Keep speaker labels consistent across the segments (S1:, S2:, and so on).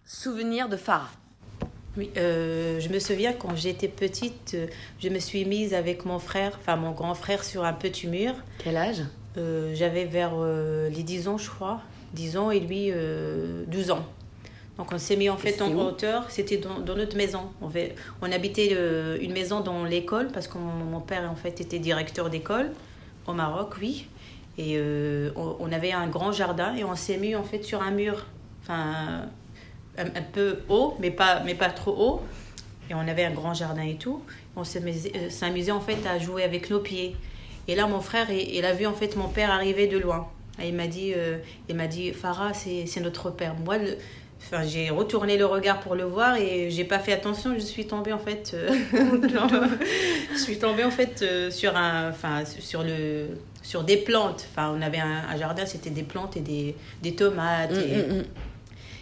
S1: souvenir de Farah?
S2: Oui, je me souviens quand j'étais petite, je me suis mise avec mon frère, enfin mon grand frère, sur un petit mur.
S1: Quel âge?
S2: J'avais vers les 10 ans, je crois. 10 ans et lui 12 ans. Donc on s'est mis en fait en hauteur, c'était dans notre maison. On habitait une maison dans l'école parce que mon père en fait était directeur d'école au Maroc, oui. Et on avait un grand jardin et on s'est mis en fait sur un mur, enfin un peu haut, mais pas trop haut. Et on avait un grand jardin et tout. On s'amusait en fait à jouer avec nos pieds. Et là mon frère, il a vu en fait mon père arriver de loin. Et il m'a dit Farah, c'est notre père. Moi, enfin, j'ai retourné le regard pour le voir et j'ai pas fait attention. Je suis tombée en fait, sur des plantes. Enfin, on avait un jardin, c'était des plantes et des tomates.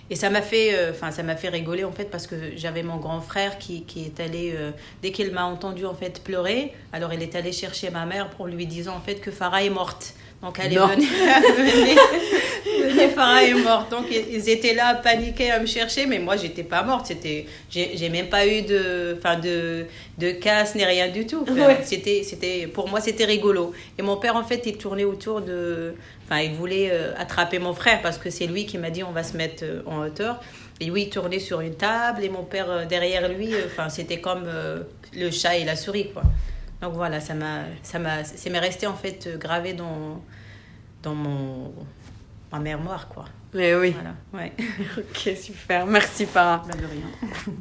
S2: Et ça m'a fait rigoler en fait parce que j'avais mon grand frère qui est allé dès qu'il m'a entendu en fait pleurer, alors il est allé chercher ma mère pour lui disant en fait que Farah est morte. Donc allez, venez, Farah est morte. Donc ils étaient là paniqués à me chercher, mais moi j'étais pas morte. J'ai même pas eu de casse ni rien du tout. C'était pour moi c'était rigolo. Et mon père en fait il tournait autour enfin il voulait attraper mon frère parce que c'est lui qui m'a dit on va se mettre en hauteur. Et lui il tournait sur une table et mon père derrière lui. Enfin c'était comme le chat et la souris quoi. Donc voilà, ça m'est resté en fait gravé dans ma mémoire quoi.
S1: Mais oui.
S2: Voilà, ouais.
S1: Ok, super. Merci Farah.
S2: Bah, de rien.